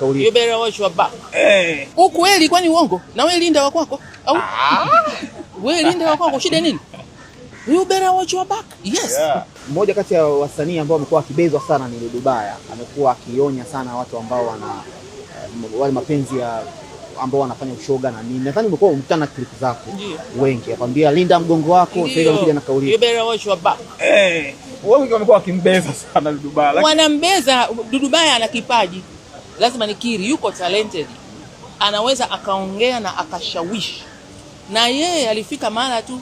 You better watch your back. Ukweli kwani uongo? Na wewe linda wa kwako? Au wewe linda wa kwako shida nini? You better watch your back. Yes. Yeah. Mmoja kati ya wasanii ambao amekuwa akibezwa sana ni Dudubaya. Amekuwa akionya sana watu ambao wana wale mapenzi ya ambao wanafanya ushoga na nini. Nadhani umekuwa umekutana na clip zako wengi. Akwambia linda mgongo wako, sasa anakuja na kauli. You better watch your back. Wengi wamekuwa wakimbeza sana Dudubaya. Wanambeza. Dudubaya ana kipaji. Lazima nikiri, yuko talented. Anaweza akaongea na akashawishi. Na yeye alifika mara tu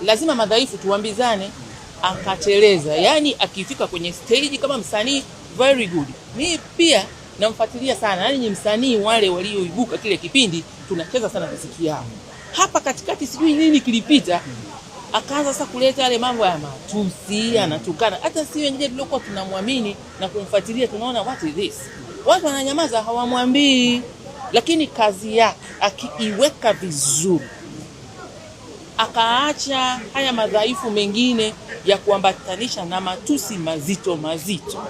lazima madhaifu tuambizane, akateleza. Yani akifika kwenye stage kama msanii very good. Mimi pia namfuatilia sana. Yani ni msanii wale walioibuka kile kipindi tunacheza sana muziki yao. Hapa katikati sijui nini kilipita. Akaanza sasa kuleta yale mambo ya matusi, anatukana. Hata si wengine tulikuwa tunamwamini na kumfuatilia tunaona what is this? Watu wananyamaza hawamwambii, lakini kazi yake akiiweka vizuri, akaacha haya madhaifu mengine ya kuambatanisha na matusi mazito mazito,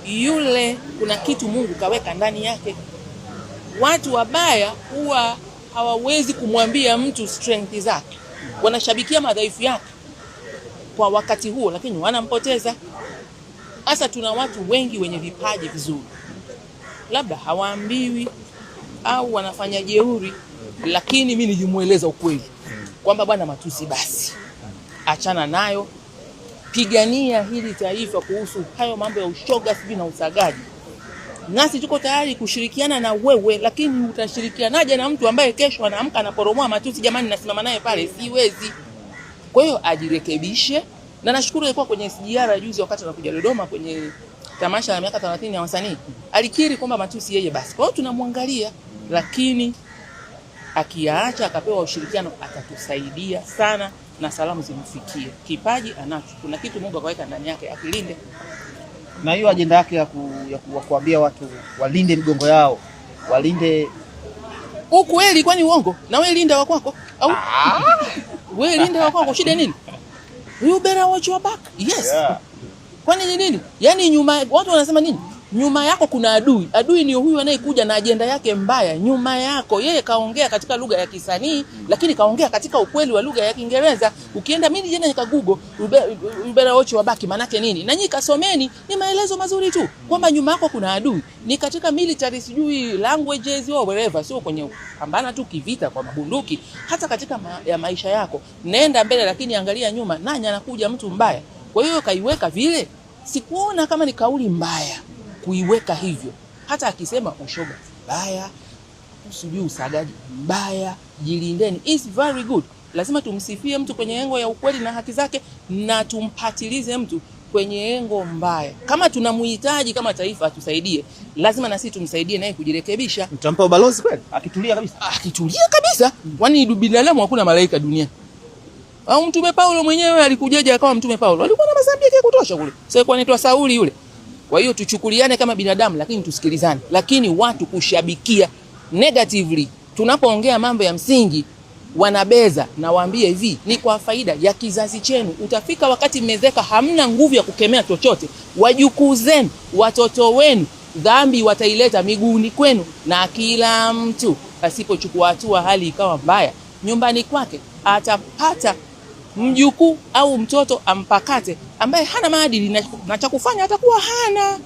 yule kuna kitu Mungu kaweka ndani yake. Watu wabaya huwa hawawezi kumwambia mtu strength zake, wanashabikia madhaifu yake kwa wakati huo, lakini wanampoteza. Hasa tuna watu wengi wenye vipaji vizuri, labda hawaambiwi au wanafanya jeuri, lakini mimi nijimueleza ukweli kwamba bwana matusi basi achana nayo, pigania hili taifa kuhusu hayo mambo ya ushoga sibi na usagaji. Nasi tuko tayari kushirikiana na wewe, lakini utashirikianaje na mtu ambaye kesho anaamka anaporomoa matusi? Jamani, nasimama naye pale siwezi. Kwa hiyo ajirekebishe, na nashukuru alikuwa kwenye SGR juzi wakati anakuja Dodoma kwenye tamasha la miaka 30 ya wasanii, alikiri kwamba matusi yeye basi. Kwa hiyo tunamwangalia, lakini akiacha akapewa ushirikiano atatusaidia sana na salamu zimfikie. Kipaji anacho, kuna kitu Mungu akaweka ndani yake, akilinde. Na hiyo ajenda yake ya kuambia watu walinde migongo yao, walinde ukweli kwani uongo? Na wewe linda wa kwako? Au wewe linda wa kwako shida nini? You better watch your back. Yes. Yeah. Kwani nini? Yaani nyuma watu wanasema nini? Nyuma yako kuna adui. Adui ni huyu anayekuja na ajenda yake mbaya nyuma yako. Yeye kaongea katika lugha ya kisanii, lakini kaongea katika ukweli wa lugha ya Kiingereza. Ukienda mimi jana nika Google, you better watch your back manake nini? Na nyinyi kasomeni, ni maelezo mazuri tu kwamba nyuma yako kuna adui. Ni katika military sijui languages au wherever, sio kwenye pambana tu kivita kwa mabunduki, hata katika ya maisha yako. Nenda mbele lakini angalia nyuma, nani anakuja mtu mbaya. Kwa hiyo kaiweka vile, sikuona kama ni kauli mbaya kuiweka hivyo. Hata akisema ushoga mbaya, usijui usagaji mbaya, jilindeni, is very good. Lazima tumsifie mtu kwenye engo ya ukweli na haki zake, na tumpatilize mtu kwenye engo mbaya. Kama tunamhitaji kama taifa atusaidie, lazima na sisi tumsaidie naye kujirekebisha. Mtampa ubalozi kweli? Akitulia kabisa. Akitulia kabisa. Kwani binadamu hakuna malaika duniani? Au Mtume Paulo mwenyewe alikujaje akawa Mtume Paulo? Alikuwa na madhambi yake kutosha kule. Sasa kwa anaitwa Sauli yule. Kwa hiyo tuchukuliane kama binadamu, lakini tusikilizane. Lakini watu kushabikia negatively tunapoongea mambo ya msingi wanabeza, na waambie hivi ni kwa faida ya kizazi chenu. Utafika wakati mmezeka, hamna nguvu ya kukemea chochote. Wajukuu zenu, watoto wenu, dhambi wataileta miguuni kwenu, na kila mtu asipochukua hatua hali ikawa mbaya nyumbani kwake, atapata mjukuu au mtoto ampakate ambaye hana maadili, na cha kufanya atakuwa hana.